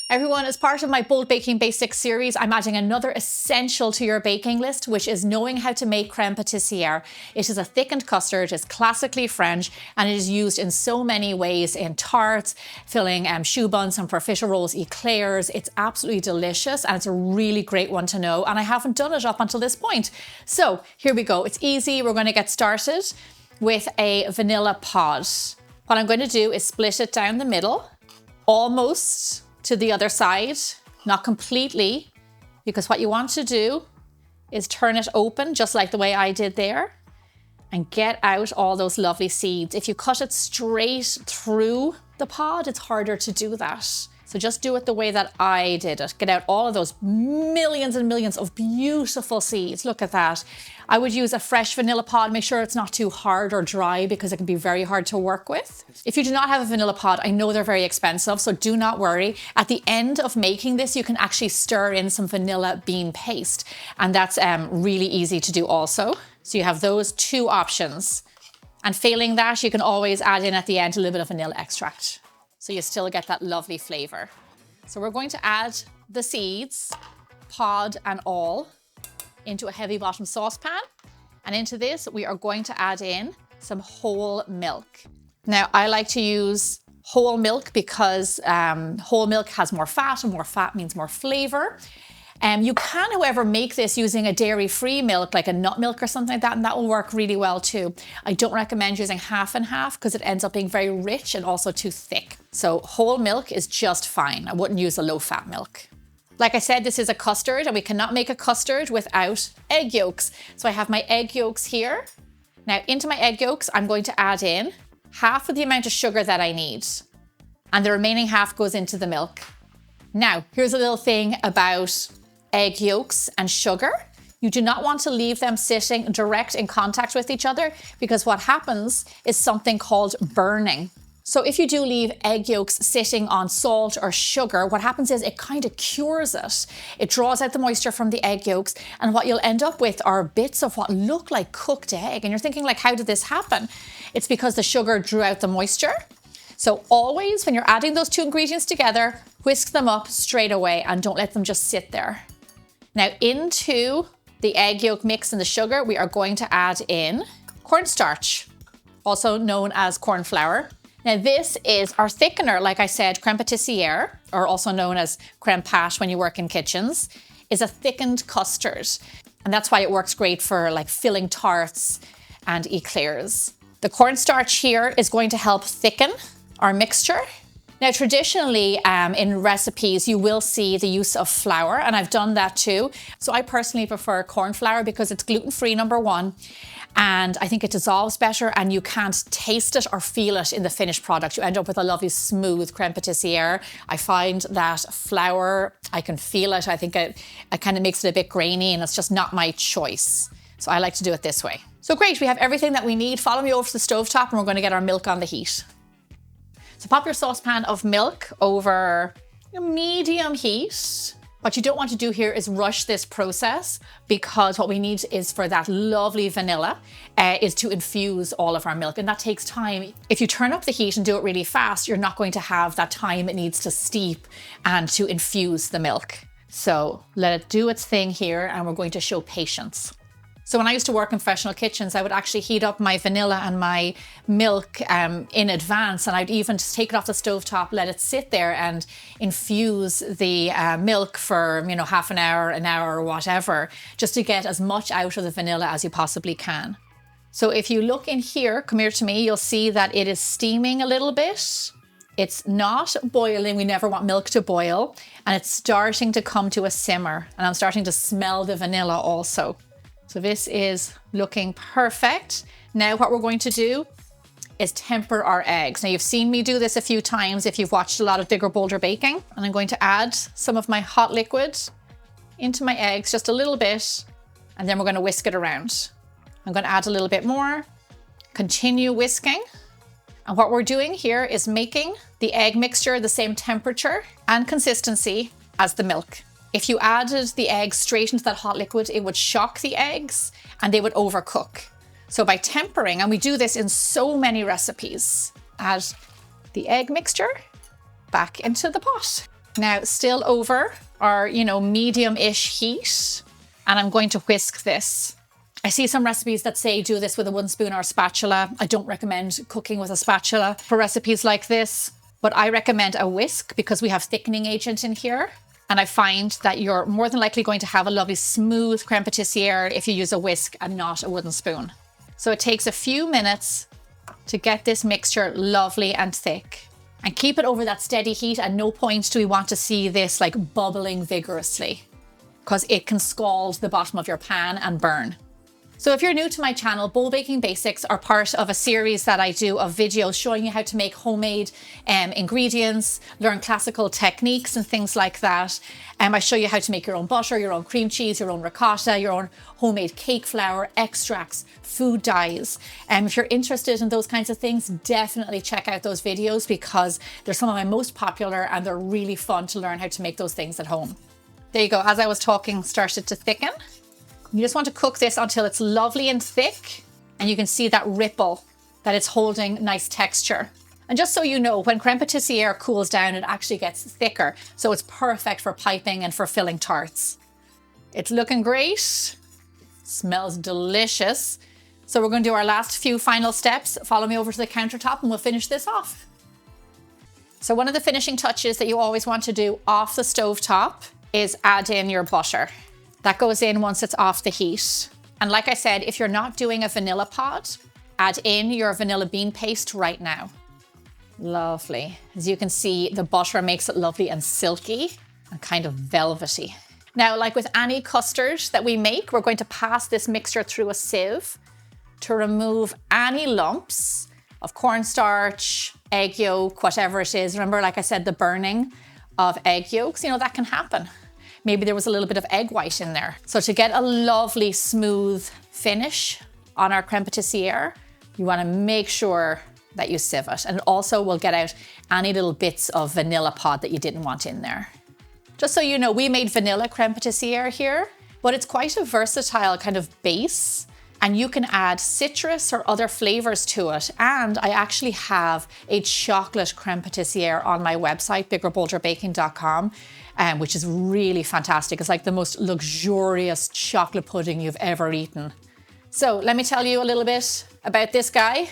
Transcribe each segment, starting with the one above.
Everyone, as part of my Bold Baking Basics series, I'm adding another essential to your baking list, which is knowing how to make crème pâtissière. It is a thickened custard, it's classically French, and it is used in so many ways in tarts, filling choux buns and profiteroles, eclairs. It's absolutely delicious, and it's a really great one to know, and I haven't done it up until this point. So here we go. It's easy. We're going to get started with a vanilla pod. What I'm going to do is split it down the middle, almost to the other side, not completely, because what you want to do is turn it open just like the way I did there and get out all those lovely seeds. If you cut it straight through the pod, it's harder to do that. So just do it the way that I did it. Get out all of those millions and millions of beautiful seeds. Look at that. I would use a fresh vanilla pod. Make sure it's not too hard or dry because it can be very hard to work with. If you do not have a vanilla pod, I know they're very expensive, so do not worry. At the end of making this, you can actually stir in some vanilla bean paste, and that's really easy to do also. So you have those two options. And failing that, you can always add in at the end a little bit of vanilla extract, so you still get that lovely flavor. So we're going to add the seeds, pod and all, into a heavy bottom saucepan. And into this, we are going to add in some whole milk. Now, I like to use whole milk because whole milk has more fat, and more fat means more flavor. You can, however, make this using a dairy-free milk, like a nut milk or something like that, and that will work really well too. I don't recommend using half and half because it ends up being very rich and also too thick. So whole milk is just fine. I wouldn't use a low-fat milk. Like I said, this is a custard, and we cannot make a custard without egg yolks. So I have my egg yolks here. Now, into my egg yolks, I'm going to add in half of the amount of sugar that I need, and the remaining half goes into the milk. Now, here's a little thing about egg yolks and sugar. You do not want to leave them sitting direct in contact with each other, because what happens is something called burning. So if you do leave egg yolks sitting on salt or sugar, what happens is it kind of cures it. It draws out the moisture from the egg yolks, and what you'll end up with are bits of what look like cooked egg. And you're thinking, like, how did this happen? It's because the sugar drew out the moisture. So always, when you're adding those two ingredients together, whisk them up straight away and don't let them just sit there. Now, into the egg yolk mix and the sugar, we are going to add in cornstarch, also known as corn flour. Now, this is our thickener. Like I said, crème pâtissière, or also known as crème pâte when you work in kitchens, is a thickened custard. And that's why it works great for like filling tarts and eclairs. The cornstarch here is going to help thicken our mixture. Now, traditionally in recipes, you will see the use of flour, and I've done that too. So I personally prefer corn flour because it's gluten-free, number one, and I think it dissolves better and you can't taste it or feel it in the finished product. You end up with a lovely smooth crème pâtissière. I find that flour, I can feel it. I think it kind of makes it a bit grainy, and it's just not my choice. So I like to do it this way. So great, we have everything that we need. Follow me over to the stovetop and we're going to get our milk on the heat. So pop your saucepan of milk over medium heat. What you don't want to do here is rush this process, because what we need is for that lovely vanilla is to infuse all of our milk, and that takes time. If you turn up the heat and do it really fast, you're not going to have that time it needs to steep and to infuse the milk. So let it do its thing here, and we're going to show patience. So when I used to work in professional kitchens, I would actually heat up my vanilla and my milk in advance, and I'd even just take it off the stovetop, let it sit there and infuse the milk for, you know, half an hour or whatever, just to get as much out of the vanilla as you possibly can. So if you look in here, come here to me, you'll see that it is steaming a little bit. It's not boiling. We never want milk to boil, and it's starting to come to a simmer, and I'm starting to smell the vanilla also. So this is looking perfect. Now what we're going to do is temper our eggs. Now, you've seen me do this a few times if you've watched a lot of Bigger Bolder Baking. And I'm going to add some of my hot liquid into my eggs, just a little bit, and then we're going to whisk it around. I'm going to add a little bit more, continue whisking. And what we're doing here is making the egg mixture the same temperature and consistency as the milk. If you added the eggs straight into that hot liquid, it would shock the eggs and they would overcook. So by tempering, and we do this in so many recipes, add the egg mixture back into the pot. Now, still over our, medium-ish heat, and I'm going to whisk this. I see some recipes that say do this with a wooden spoon or a spatula. I don't recommend cooking with a spatula for recipes like this, but I recommend a whisk because we have thickening agent in here. And I find that you're more than likely going to have a lovely smooth crème pâtissière if you use a whisk and not a wooden spoon. So it takes a few minutes to get this mixture lovely and thick. And keep it over that steady heat. At no point do we want to see this like bubbling vigorously, because it can scald the bottom of your pan and burn. So if you're new to my channel, Bowl Baking Basics are part of a series that I do of videos showing you how to make homemade ingredients, learn classical techniques and things like that. I show you how to make your own butter, your own cream cheese, your own ricotta, your own homemade cake flour, extracts, food dyes. If you're interested in those kinds of things, definitely check out those videos because they're some of my most popular and they're really fun to learn how to make those things at home. There you go. As I was talking, started to thicken. You just want to cook this until it's lovely and thick, and you can see that ripple, that it's holding nice texture. And just so you know, when crème pâtissière cools down, it actually gets thicker. So it's perfect for piping and for filling tarts. It's looking great. Smells delicious. So we're going to do our last few final steps. Follow me over to the countertop and we'll finish this off. So one of the finishing touches that you always want to do off the stove top is add in your butter. That goes in once it's off the heat. And like I said, if you're not doing a vanilla pod, add in your vanilla bean paste right now. Lovely. As you can see, the butter makes it lovely and silky and kind of velvety. Now, like with any custard that we make, we're going to pass this mixture through a sieve to remove any lumps of cornstarch, egg yolk, whatever it is. Remember, like I said, the burning of egg yolks, that can happen. Maybe there was a little bit of egg white in there. So to get a lovely smooth finish on our crème pâtissière, you want to make sure that you sieve it. And it also will get out any little bits of vanilla pod that you didn't want in there. Just so you know, we made vanilla crème pâtissière here, but it's quite a versatile kind of base. And you can add citrus or other flavors to it. And I actually have a chocolate crème pâtissière on my website, biggerbolderbaking.com. Which is really fantastic. It's like the most luxurious chocolate pudding you've ever eaten. So let me tell you a little bit about this guy.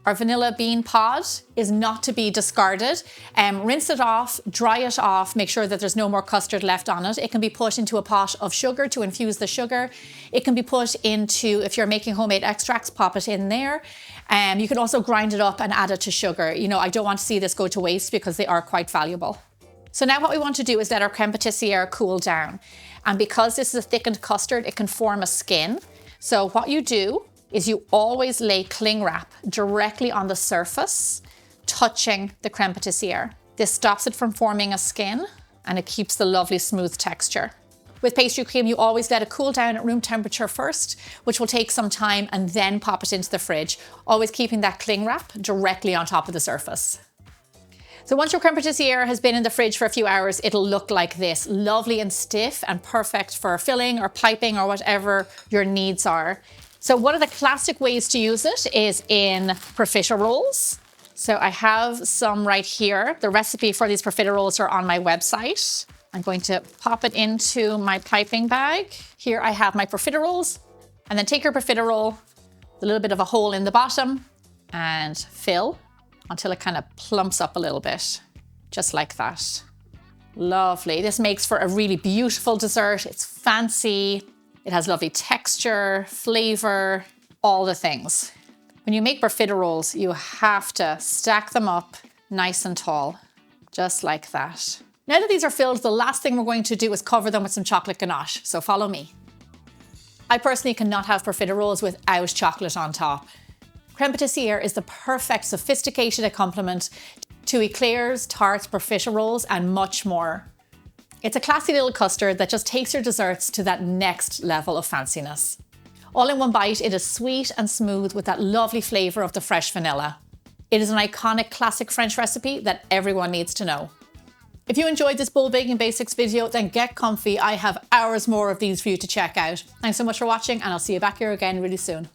Our vanilla bean pod is not to be discarded. Rinse it off, dry it off, make sure that there's no more custard left on it. It can be put into a pot of sugar to infuse the sugar. It can be put into, if you're making homemade extracts, pop it in there. You can also grind it up and add it to sugar. I don't want to see this go to waste because they are quite valuable. So now what we want to do is let our crème pâtissière cool down. And because this is a thickened custard, it can form a skin. So what you do is you always lay cling wrap directly on the surface, touching the crème pâtissière. This stops it from forming a skin and it keeps the lovely smooth texture. With pastry cream, you always let it cool down at room temperature first, which will take some time, and then pop it into the fridge, always keeping that cling wrap directly on top of the surface. So once your crème pâtissière has been in the fridge for a few hours, it'll look like this, lovely and stiff and perfect for filling or piping or whatever your needs are. So one of the classic ways to use it is in profiteroles. So I have some right here. The recipe for these profiteroles are on my website. I'm going to pop it into my piping bag. Here I have my profiteroles, and then take your profiterole, a little bit of a hole in the bottom, and fill until it kind of plumps up a little bit, just like that. Lovely. This makes for a really beautiful dessert. It's fancy. It has lovely texture, flavor, all the things. When you make profiteroles, you have to stack them up nice and tall, just like that. Now that these are filled, the last thing we're going to do is cover them with some chocolate ganache. So follow me. I personally cannot have profiteroles without chocolate on top. Crème pâtissière is the perfect sophisticated accompaniment to eclairs, tarts, profiteroles, and much more. It's a classy little custard that just takes your desserts to that next level of fanciness. All in one bite, it is sweet and smooth with that lovely flavor of the fresh vanilla. It is an iconic classic French recipe that everyone needs to know. If you enjoyed this Bowl Baking Basics video, then get comfy. I have hours more of these for you to check out. Thanks so much for watching, and I'll see you back here again really soon.